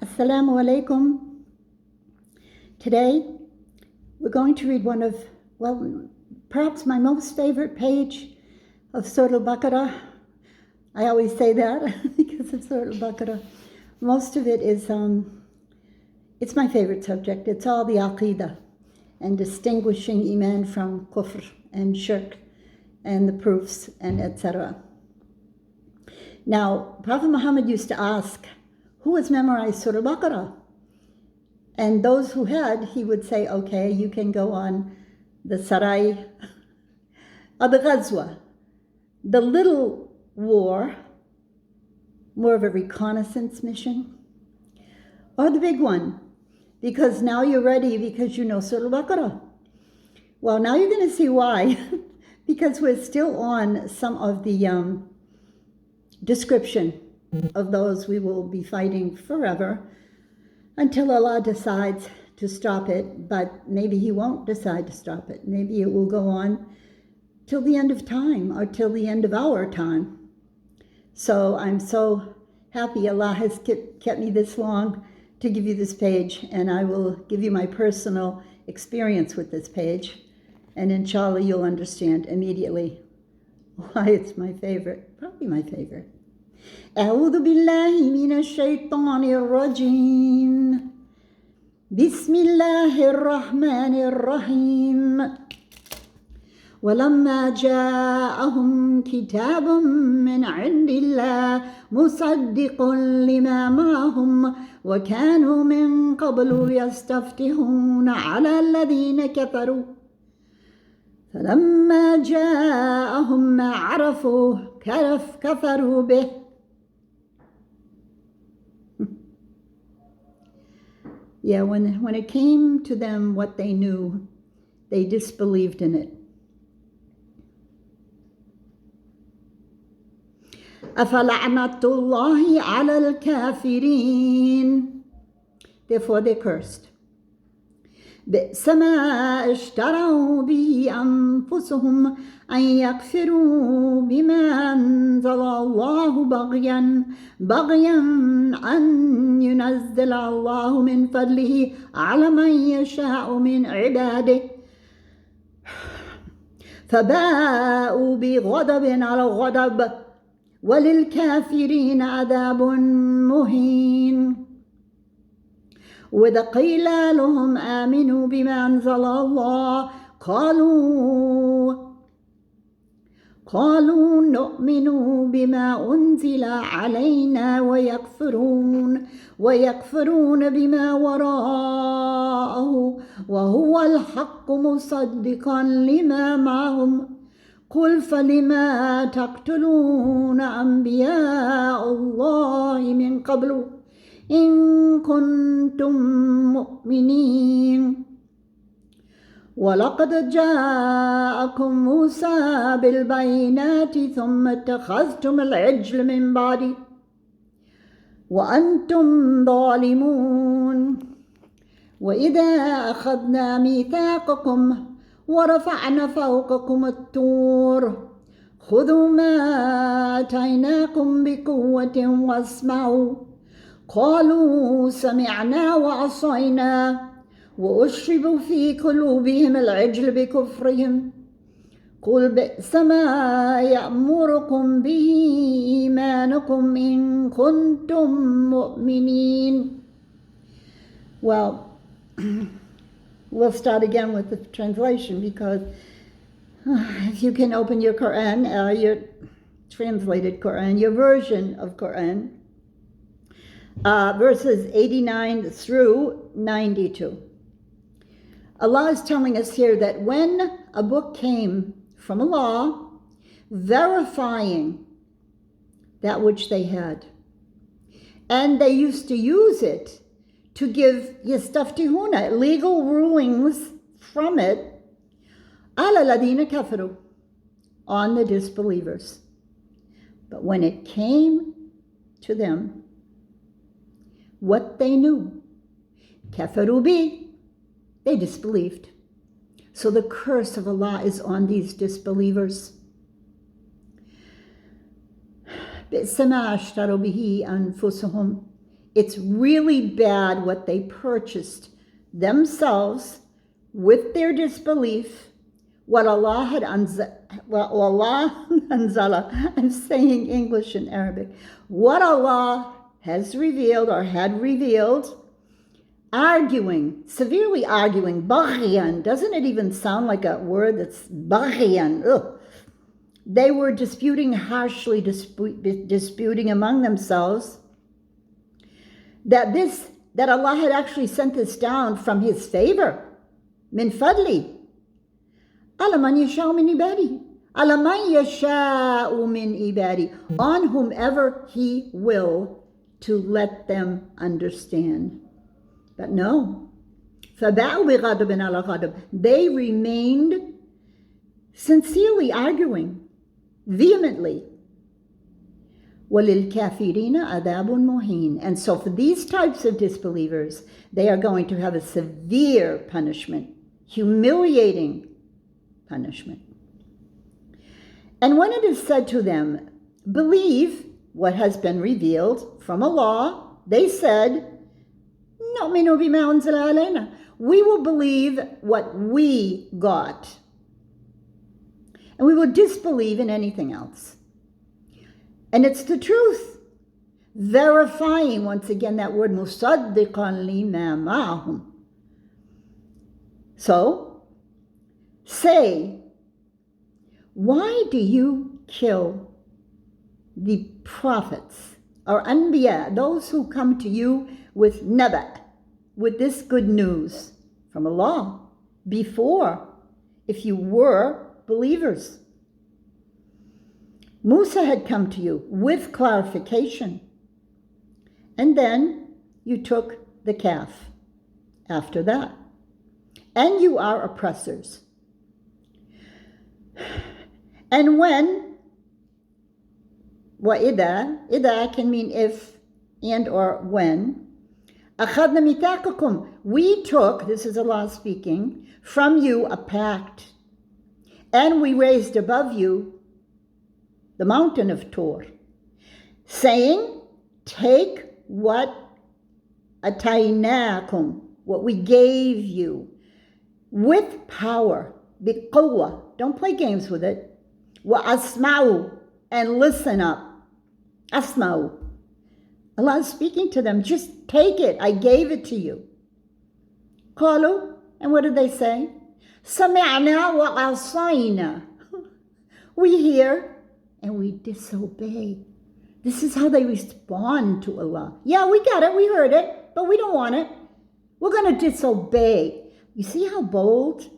Assalamu alaikum. Today, we're going to read one of, perhaps my most favorite page of Surat Al Baqarah. I always say that because of Surat Al Baqarah. Most of it is, it's my favorite subject. It's all the aqidah and distinguishing iman from kufr and shirk and the proofs and etc. Now, Prophet Muhammad used to ask, who has memorized Surah Al-Baqarah? And those who had, he would say, okay, you can go on the Sarai, or the Ghazwa, the little war, more of a reconnaissance mission, or the big one, because now you're ready because you know Surah Al-Baqarah. Well, now you're going to see why, because we're still on some of the description of those we will be fighting forever until Allah decides to stop it, but maybe He won't decide to stop it. Maybe it will go on till the end of time or till the end of our time. So I'm so happy Allah has kept me this long to give you this page, and I will give you my personal experience with this page, and inshallah you'll understand immediately why it's my favorite, probably my favorite. أعوذ بالله من الشيطان الرجيم بسم الله الرحمن الرحيم ولما جاءهم كتاب من عند الله مصدق لما معهم وكانوا من قبل يستفتحون على الذين كفروا فلما جاءهم ما عرفوا كفروا به. Yeah, when it came to them what they knew, they disbelieved in it. أَفَلَعْنَةُ اللَّهِ عَلَى الْكَافِرِينَ. Therefore they cursed. بئس ما اشتروا به أنفسهم أن يكفروا بما أنزل الله بغيا أن ينزل الله من فضله على من يشاء من عباده فباءوا بغضب على غضب وللكافرين عذاب مهين. وإذا قيل لهم آمنوا بما أنزل الله قالوا نؤمن بما أنزل علينا ويكفرون بما وراءه وهو الحق مصدقا لما معهم قل فلما تقتلون أنبياء الله من قبل إن كنتم مؤمنين ولقد جاءكم موسى بالبينات ثم اتخذتم العجل من بعده وأنتم ظالمون وإذا أخذنا ميثاقكم ورفعنا فوقكم الطور خذوا ما آتيناكم بقوة واسمعوا قالوا سمعنا وعصينا وأشربوا في قلوبهم العجل بكفرهم قل بئس ما يأمركم به إيمانكم إن كنتم مؤمنين. Well, we'll start again with the translation because if you can open your Quran, your translated Quran, your version of Quran, verses 89 through 92. Allah is telling us here that when a book came from Allah, verifying that which they had, and they used to use it to give yastaftihuna, legal rulings from it, ala ladina kafaru, on the disbelievers. But when it came to them, what they knew, kafaru bi, they disbelieved. So the curse of Allah is on these disbelievers. بئس ما اشتروا به أنفسهم It's really bad what they purchased themselves with their disbelief. What Allah had anzala, I'm saying English and Arabic. What Allah has revealed or had revealed, arguing, severely arguing, baghyan. Doesn't it even sound like a word that's baghyan? Ugh. They were disputing harshly, disputing among themselves that Allah had actually sent this down from His favor, min fadli, ala man yasha'u min ibadi, ala man yasha'u min ibadi, on whomever He will, to let them understand. But no, فَبَاءُوا بِغَضَبٍ عَلَى غَضَبٍ. They remained sincerely arguing, vehemently. وَلِلْكَافِرِينَ عَذَابٌ مُهِينٌ. And so for these types of disbelievers, they are going to have a severe punishment, humiliating punishment. And when it is said to them, believe what has been revealed from Allah, they said, نُؤْمِنُ بِمَا أُنزِلَ عَلَيْنَا. We will believe what we got. And we will disbelieve in anything else. And it's the truth. Verifying, once again, that word, مُصَدِّقًا لِمَا مَعَهُمْ. So, say, why do you kill the prophets or anbiya, those who come to you with naba, with this good news from Allah, before, if you were believers? Musa had come to you with clarification, and then you took the calf after that, and you are oppressors. And when, وَإِذَا can mean if and or when, أَخَذْنَا مِيثَاقَكُمْ, we took, this is Allah speaking, from you a pact, and we raised above you the mountain of Tur, saying, take what atainakum, what we gave you, with power, biqawwa, don't play games with it, wa asma'u, and listen up, asma'u. Allah is speaking to them, just take it, I gave it to you. Qalu, and what did they say? Sami'na wa asayna. We hear and we disobey. This is how they respond to Allah. Yeah, we got it, we heard it, but we don't want it. We're going to disobey. You see how bold?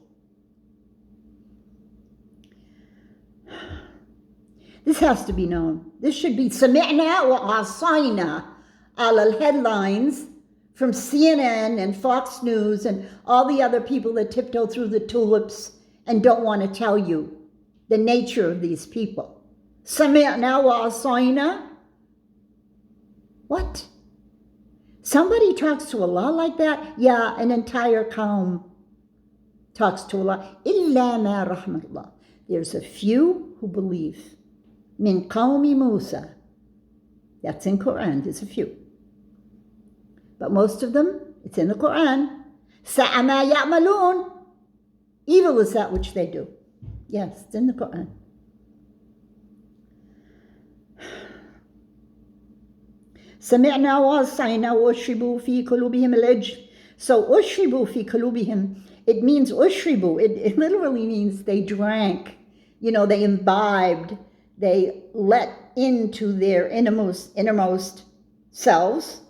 This has to be known. This should be Sami'na wa asayna ala headlines from CNN and Fox News and all the other people that tiptoe through the tulips and don't want to tell you the nature of these people. Sami'na wa asayna. What? Somebody talks to Allah like that? Yeah, an entire kaum talks to Allah. Illa ma rahmatullah. There's a few who believe. Min qawmi Musa. That's in Quran, there's a few. But most of them, it's in the Quran. Sa'a ma ya'malun. Evil is that which they do. Yes, it's in the Quran. سمعنا وعصينا وأشربوا في قلوبهم العجل. So أشربوا في قلوبهم, it means أشربوا. It literally means they drank. You know, they imbibed. They let into their innermost selves,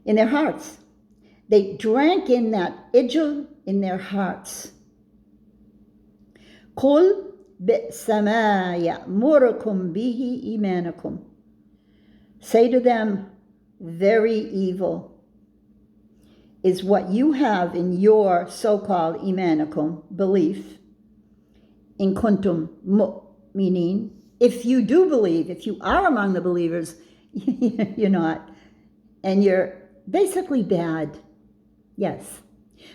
in their hearts. They drank in that ijl in their hearts. قُلْ بِئْسَ مَا يَأْمُرُكُمْ بِهِ إِيمَانُكُمْ. Say to them, very evil is what you have in your so-called imanakum, belief, in kuntum mu'minin. If you do believe, if you are among the believers, you're not. And you're basically bad. Yes.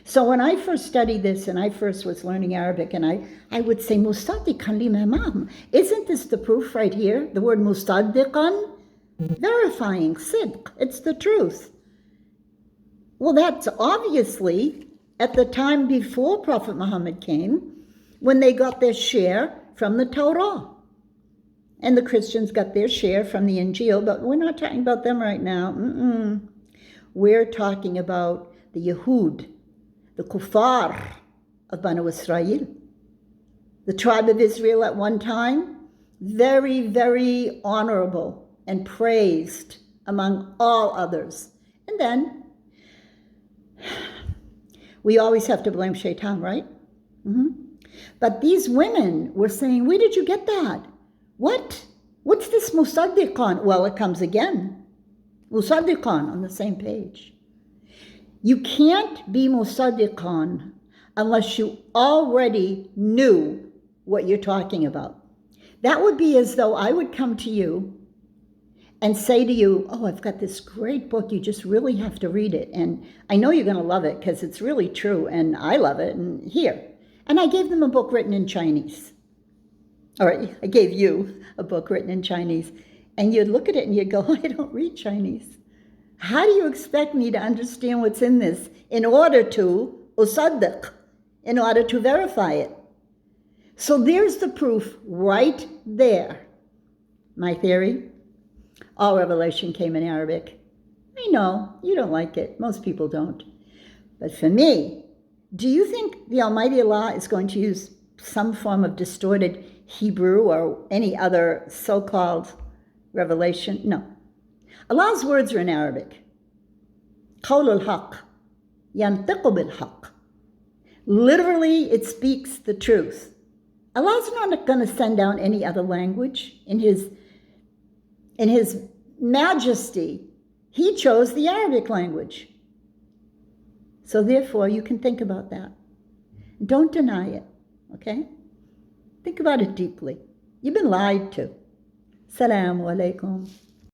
So when I first studied this and I first was learning Arabic, and I would say, Mustaddiqan lima ma'ahum. Isn't this the proof right here? The word Mustaddiqan? verifying sidq. It's the truth. Well, that's obviously at the time before Prophet Muhammad came, when they got their share from the Torah. And the Christians got their share from the Injil, but we're not talking about them right now. We're talking about the Yehud, the Kuffar of Banu Israel. The tribe of Israel at one time, very, very honorable and praised among all others. And then, we always have to blame Shaitan, right? But these women were saying, where did you get that? What? What's this Musaddiqan? Well, it comes again. Musaddiqan on the same page. You can't be Musaddiqan unless you already knew what you're talking about. That would be as though I would come to you and say to you, oh, I've got this great book, you just really have to read it. And I know you're going to love it because it's really true, and I love it, and here. And I gave them a book written in Chinese. Or I gave you a book written in Chinese. And you'd look at it and you'd go, I don't read Chinese. How do you expect me to understand what's in this in order to usaddiq, in order to verify it? So there's the proof right there. My theory, all revelation came in Arabic. I know, you don't like it. Most people don't. But for me, do you think the Almighty Allah is going to use some form of distorted Hebrew or any other so-called revelation? No. Allah's words are in Arabic. Qawlul haq, yantiqu bil haq. Literally, it speaks the truth. Allah's not going to send down any other language in His majesty. He chose the Arabic language. So therefore, you can think about that. Don't deny it, okay? Think about it deeply. You've been lied to. Assalamu alaikum.